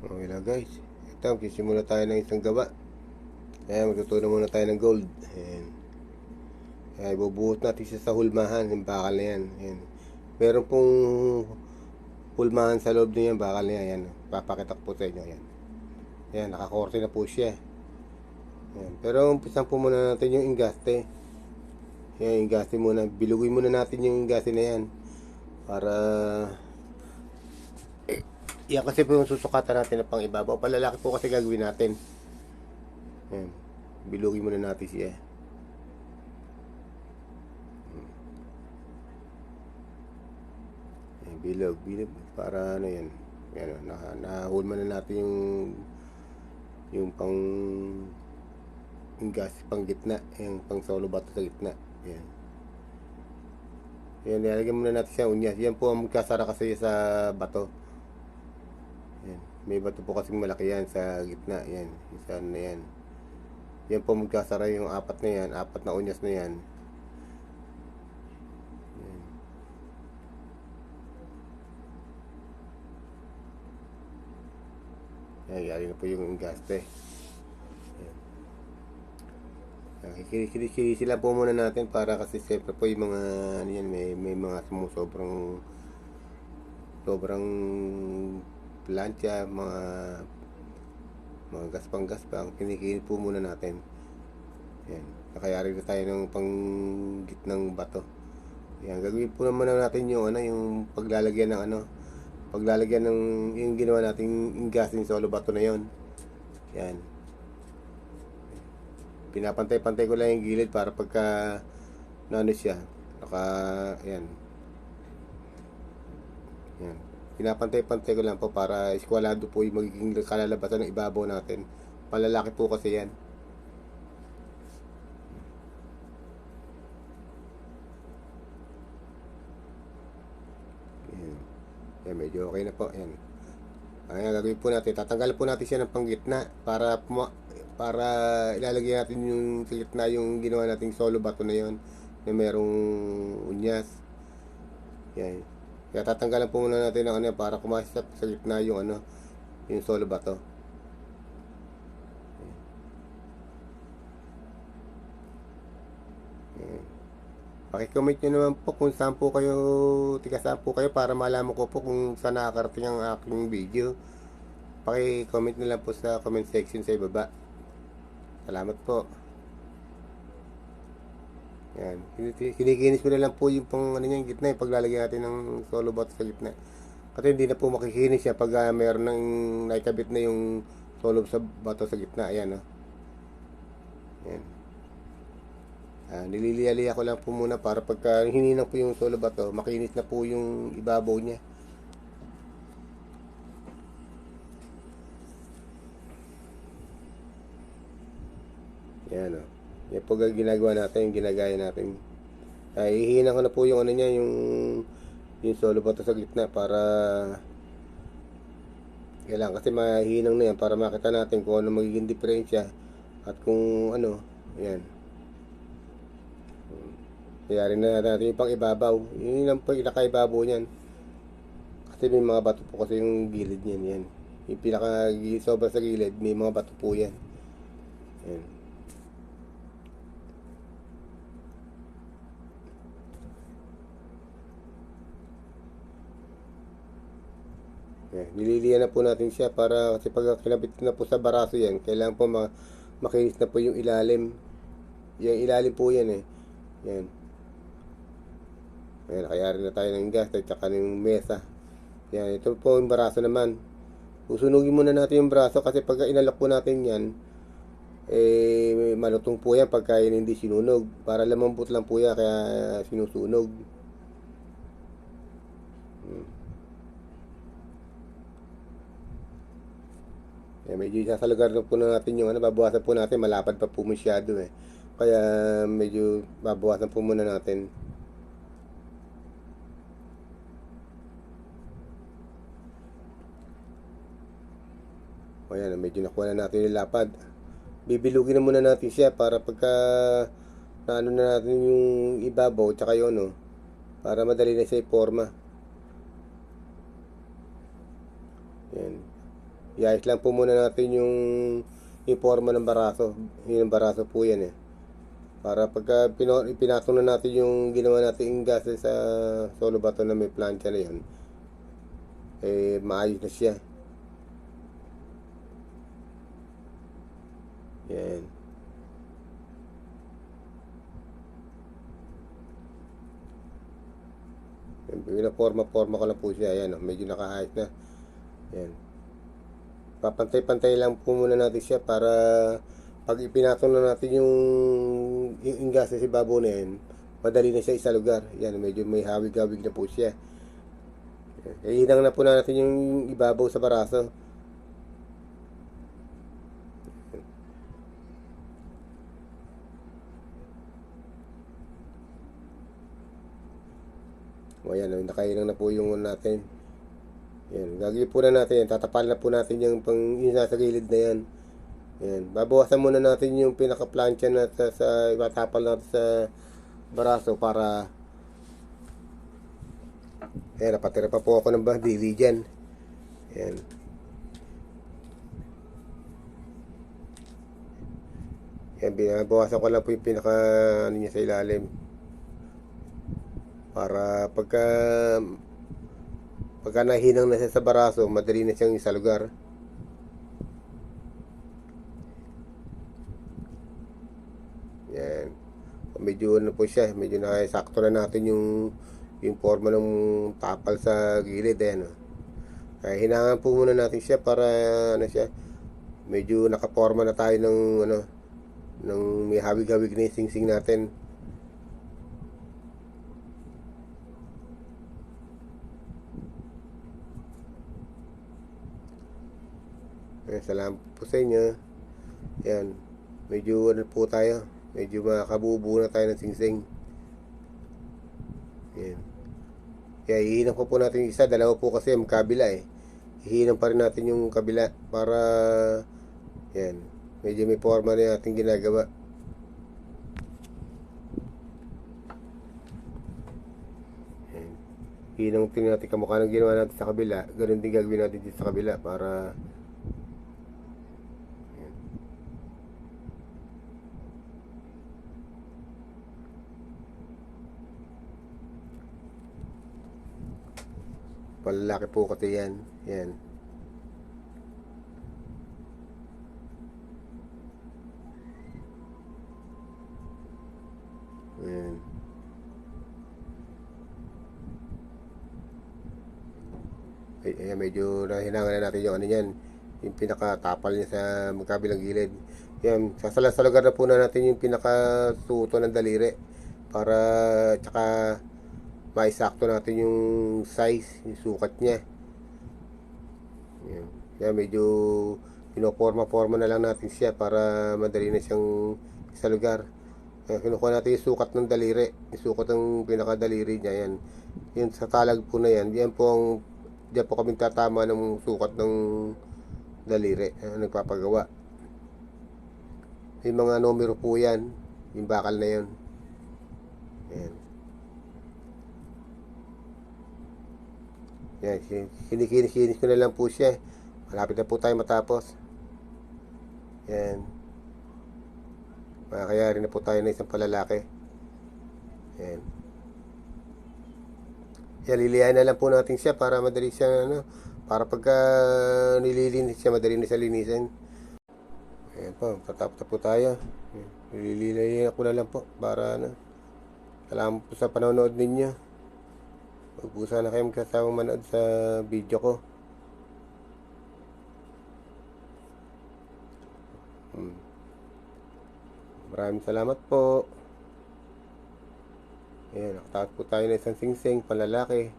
Okay lang guys. Ito, magsisimula tayo ng isang gawa. Ayan, magtutunan muna tayo ng gold. Ayan. Ayan, ibubuhos natin siya sa hulmahan, yung bakal na yan. Ayan. Meron pong hulmahan sa loob niya, bakal na yan. Ayan. Papakita ko po sa inyo. Ayan. Ayan, nakakorte na po siya. Ayan. Pero umpisan po muna natin yung ingaste. Ayan, ingaste muna. Bilugin muna natin yung ingaste na yan. Para yan kasi po yung susukatan natin na pang ibabaw. Palalaki po kasi gagawin natin. Ayan. Bilugin muna natin siya. Ayan, bilog para ano yan. Ayan, nahulma na natin yung pang yung gas pang gitna, yung pang solo bato sa gitna. Ayan. Ayan, nilagyan muna natin siya unyas. Yan po ang magkasara kasi sa bato. Ayan. May bato po kasing malaki yan sa gitna. Ayan. Isa na yan. Yan po magkasara yung apat na yan. Apat na unyas na yan. Ayan. Ayan, yari na po yung gaste. Kinikilisi lang po muna natin para kasi siyempre po yung mga ano yan, may mga sobrang plancha, mga gaspang kinikilip po muna natin. Yan, nakayari na tayo ng pang gitnang bato. Yan, gagawin po naman natin yung ano, yung paglalagyan ng yung ginawa nating ingasing solo bato na yon. Yan, pinapantay-pantay ko lang yung gilid para pagka ano siya yan, yan, pinapantay-pantay ko lang po para eskwalado po yung magiging kalalabasan ng ibabaw natin. Palalaki po kasi yan. Yan, yan, medyo okay na po. Yan, ayan, gagawin po natin, tatanggal po natin siya ng panggitna para ilalagay natin yung sa gitna yung ginawa nating solo bato na yon na merong unyas. Yan. Kaya tatanggalan po muna natin ng ano para kumasap sa gitna yung ano, yung solo bato. Yan. Paki-comment nyo naman po kung saan po kayo, tiga saan po kayo para malaman ko po kung saan nakakarating ang aking video. Paki-comment nyo lang po sa comment section sa ibaba. Salamat po. Yan. Kinikinis ko na lang po yung pang ano yung gitna, yung paglalagay natin ng solo bato sa gitna. Kasi hindi na po makikinis siya pag mayroon nang naikabit na yung solo sa bato sa gitna. Ayan, oh. Yan. Nililiya-liya ko lang po muna para pagka hininang po yung solo bato, makinis na po yung ibabaw niya. Yan, oh. Yan po ginagawa natin, yung ginagaya natin. Ihihinan ko na po yung ano niya, yung solo bato sa gitna para kailangan kasi mahinang na yan para makita natin kung ano magiging diferensya at kung ano. Yan, kayari na natin yung pang ibabaw, yun ang pinakaibabaw niyan kasi may mga bato po kasi yung gilid niyan. Yan, yung pinaka sobra sa gilid may mga bato po yan. Yan. Yan, nililiyan na po natin siya para kasi pag kinabit na po sa baraso yan, kailangan po makinis na po yung ilalim. Yung ilalim po yan eh. Yan. Ayan, nakayari na tayo ng gas at saka ng mesa. Yan, ito po yung baraso naman. Susunugin muna natin yung braso kasi pag inalak po natin yan, malutong po yan pagka hindi sinunog. Para lamambot lang po yan kaya sinusunog. Medyo sasalugar na po natin yung ano, babawasan po natin, malapad pa po masyado eh. Kaya medyo babawasan po muna natin. O yan, medyo nakuha na natin yung lapad. Bibilugin na muna natin siya para pagka na ano na natin yung ibabaw tsaka yung ano, para madali na siya i-forma. Yan. iayos lang po muna natin yung forma ng baraso. Yung baraso po yan eh. Para pagka pinatong na natin yung ginawa natin gases sa solo bato na may plancha na yun, eh maayos na siya. Yan. Pinaporma-forma ko lang po siya. Ayan, medyo nakaayos na. Yan. Papantay-pantay lang po muna natin siya para pag ipinatong na natin yung inggas sa ibabaw na yan, madali na siya isa lugar. Yan, medyo may hawig-hawig na po siya. Hinang na po natin yung ibabaw sa baraso. O yan, nakahinang na po yung natin. Yan, gagawin po na natin yan. Tatapal na po natin yung yung nasa gilid na yan. Yan, babawasan muna natin yung pinaka-plancha na sa itatapal natin sa baraso para yan, napatira pa po ako ng bandili dyan. Yan. Yan, binabawasan ko lang po yung pinaka ano niya sa ilalim. Para pagka nahinang na siya sa baraso, madali na siyang isa lugar. Yan. Medyo ano po siya, medyo nakasakto na natin yung forma ng tapal sa gilid. Ayan, kaya hinangan po muna natin siya para ano siya, medyo nakaporma na tayo ng ano, ng may hawig-hawig na yung sing-sing natin. Salamat po sa inyo. Yan, medyo ano po tayo, medyo makabubuo na tayo ng sing-sing. Yan. Kaya ihinang ko po natin yung isa, dalawa po kasi yung kabila eh. Ihinang pa rin natin yung kabila para yan, medyo may forma na natin ginagawa. Yan. Ihinang din natin kamukha ng ginawa natin sa kabila, ganun din gagawin natin dito sa kabila para palalaki po kasi yan. Yan. Yan. Ay, medyo nahinangan na natin yung ano yan, yung pinakatapal niya sa magkabilang gilid. Yan, sa lugar na po na natin yung pinakasuto ng daliri para tsaka maisakto natin yung size, yung sukat niya. Yan. Yan, medyo pinoforma-forma na lang natin siya para madali na siyang sa lugar. Yan, kinukuha natin yung sukat ng daliri, yung sukat ng pinakadaliri niya. Yan, yun sa talag po na yan. Diyan po kami tatama ng sukat ng daliri. Nagpapagawa. May mga numero po yan, yung bakal na yan. Yan. Yan, kinikinis ko na lang po siya. Malapit na po tayo matapos. Yan. Makakayari na po tayo na isang palalaki. Yan. Yan, liliyain na lang po natin siya para madali siya, ano, para pagka nililinis siya, madali na siya linisin. Ayan po, tatapos na po tayo. Nililiyain ko na lang po para ano. Salamat po sa panonood ninyo. Huwag po sana kayong kasawang manood sa video ko. Maraming salamat po. Ayan, nakatapos po tayo na isang sing-sing, palalaki.